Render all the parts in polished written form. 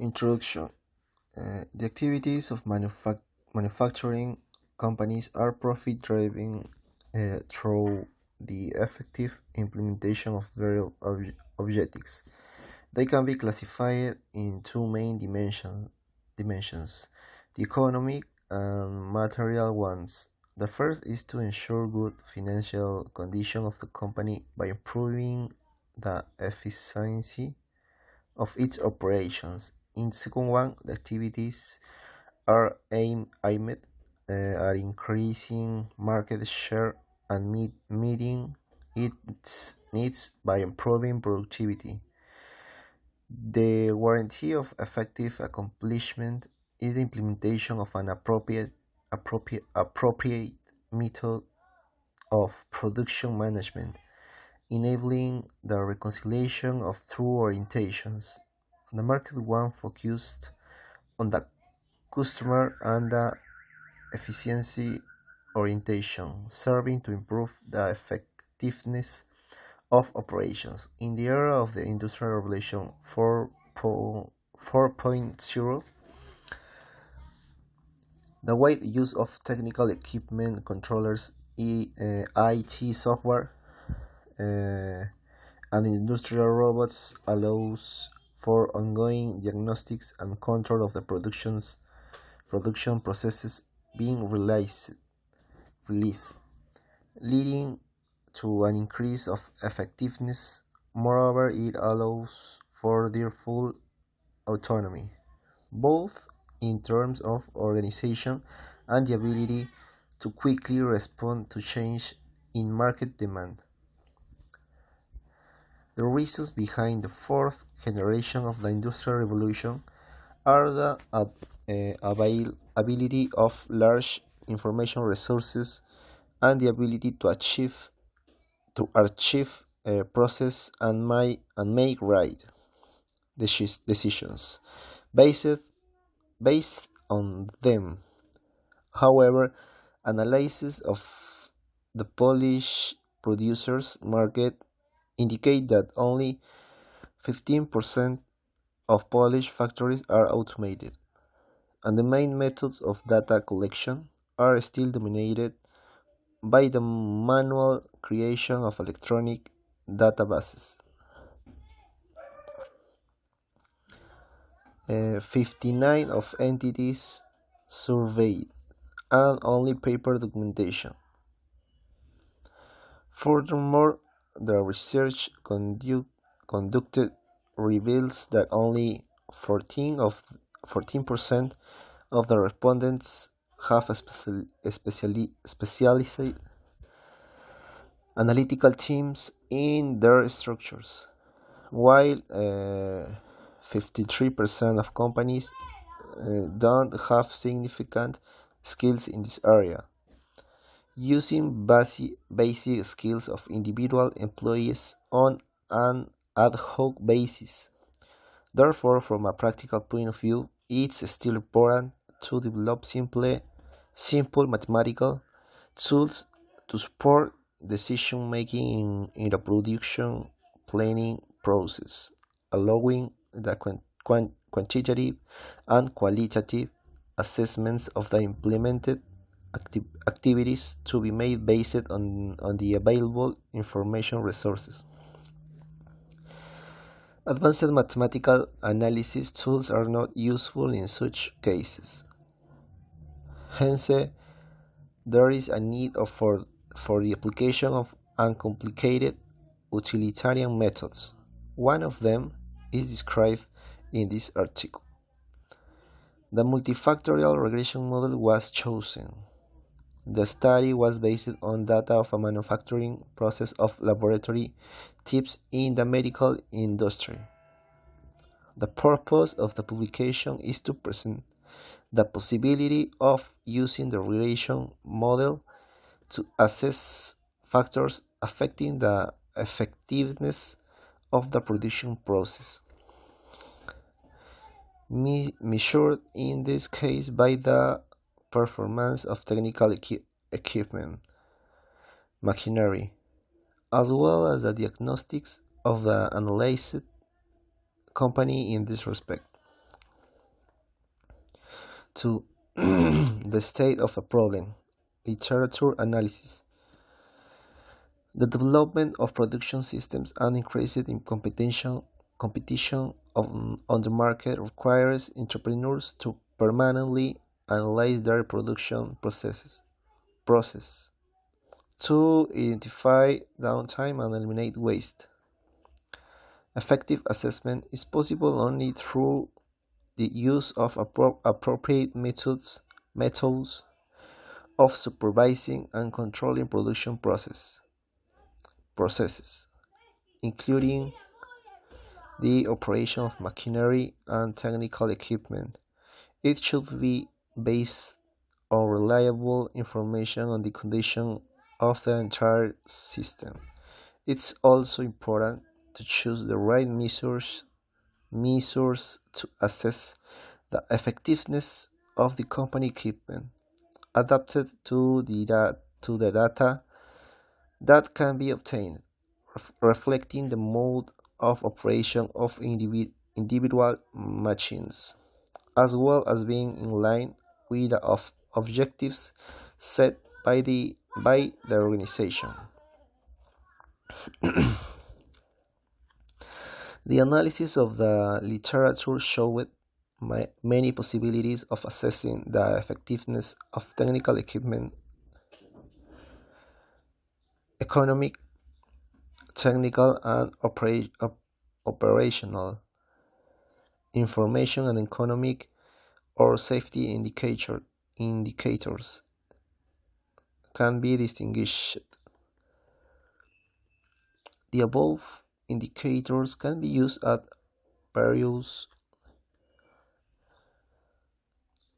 Introduction. The activities of manufacturing companies are profit-driven through the effective implementation of various objectives. They can be classified in two main dimensions, the economic and material ones. The first is to ensure good financial condition of the company by improving the efficiency of its operations. In the second one, the activities are aimed at increasing market share and meeting its needs by improving productivity. The guarantee of effective accomplishment is the implementation of an appropriate method of production management, enabling the reconciliation of two orientations. The market one focused on the customer and the efficiency orientation, serving to improve the effectiveness of operations. In the era of the Industrial Revolution 4.0, the wide use of technical equipment, controllers, IT software, and industrial robots allows for ongoing diagnostics and control of the production processes being released, leading to an increase of effectiveness. Moreover, it allows for their full autonomy, both in terms of organization and the ability to quickly respond to change in market demand. The reasons behind the fourth generation of the Industrial Revolution are the availability of large information resources and the ability to achieve process and make right decisions based on them. However, analysis of the Polish producers market indicate that only 15% of Polish factories are automated, and the main methods of data collection are still dominated by the manual creation of electronic databases. 59 of entities surveyed, and only paper documentation. Furthermore, the research conducted reveals that only 14% of the respondents have specialized analytical teams in their structures, while 53% of companies don't have significant skills in this area, using basic skills of individual employees on an ad hoc basis. Therefore, from a practical point of view, it's still important to develop simple mathematical tools to support decision making in the production planning process, allowing the quantitative and qualitative assessments of the implemented activities to be made based on the available information resources. Advanced mathematical analysis tools are not useful in such cases. Hence, there is a need for the application of uncomplicated utilitarian methods. One of them is described in this article. The multifactorial regression model was chosen. The study was based on data of a manufacturing process of laboratory tips in the medical industry. The purpose of the publication is to present the possibility of using the regression model to assess factors affecting the effectiveness of the production process, measured in this case by the performance of technical equipment, machinery, as well as the diagnostics of the analyzed company in this respect. 2. The state of a problem. Literature analysis. The development of production systems and increased in competition on the market requires entrepreneurs to permanently analyze their production process to identify downtime and eliminate waste. Effective assessment is possible only through the use of appropriate methods of supervising and controlling production processes, including the operation of machinery and technical equipment. It should be based on reliable information on the condition of the entire system. It's also important to choose the right measures to assess the effectiveness of the company equipment, adapted to the data that can be obtained, reflecting the mode of operation of individual machines, as well as being in line with the objectives set by the organization. The analysis of the literature showed many possibilities of assessing the effectiveness of technical equipment, economic, technical, and operational information and economic or safety indicators can be distinguished. The above indicators can be used at various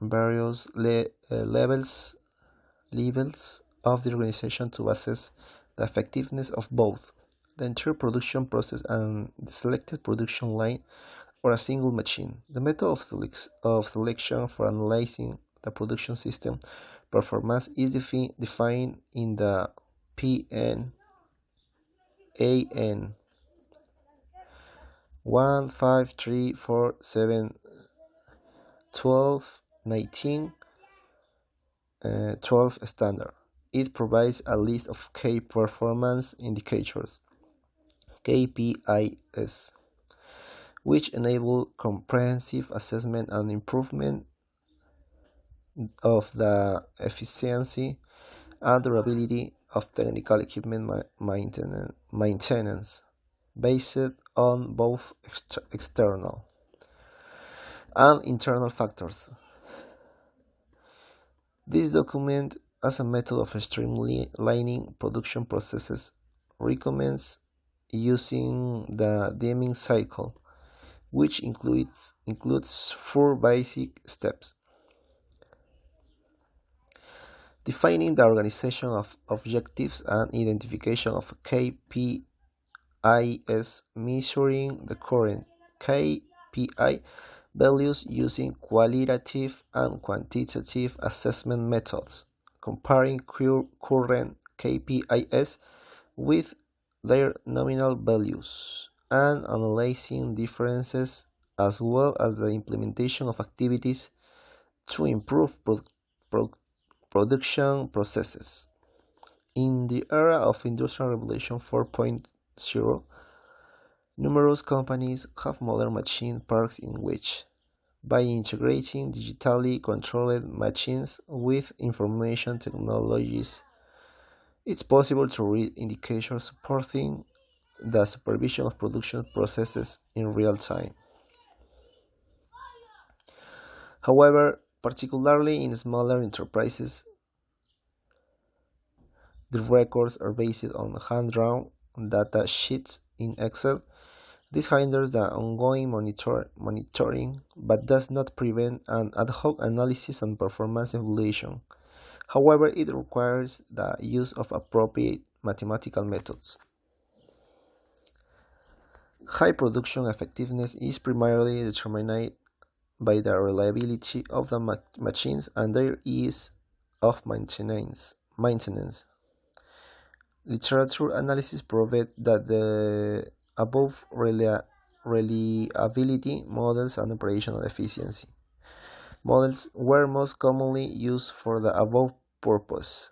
levels of the organization to assess the effectiveness of both the entire production process and the selected production line or a single machine. The method of selection for analyzing the production system performance is defined in the PNAN 153471219 standard. It provides a list of key performance indicators, KPIs, which enable comprehensive assessment and improvement of the efficiency and durability of technical equipment maintenance based on both external and internal factors. This document, as a method of streamlining production processes, recommends using the Deming cycle, which includes four basic steps: defining the organization of objectives and identification of KPIs, measuring the current KPI values using qualitative and quantitative assessment methods, comparing current KPIs with their nominal values, and analyzing differences, as well as the implementation of activities to improve production processes. In the era of Industrial Revolution 4.0, numerous companies have modern machine parks in which, by integrating digitally controlled machines with information technologies, it's possible to read indicators supporting the supervision of production processes in real time. However, particularly in smaller enterprises, the records are based on hand-drawn data sheets in Excel. This hinders the ongoing monitoring, but does not prevent an ad hoc analysis and performance evaluation. However, it requires the use of appropriate mathematical methods. High production effectiveness is primarily determined by the reliability of the machines and their ease of maintenance. Literature analysis proved that the above reliability models and operational efficiency models were most commonly used for the above purpose.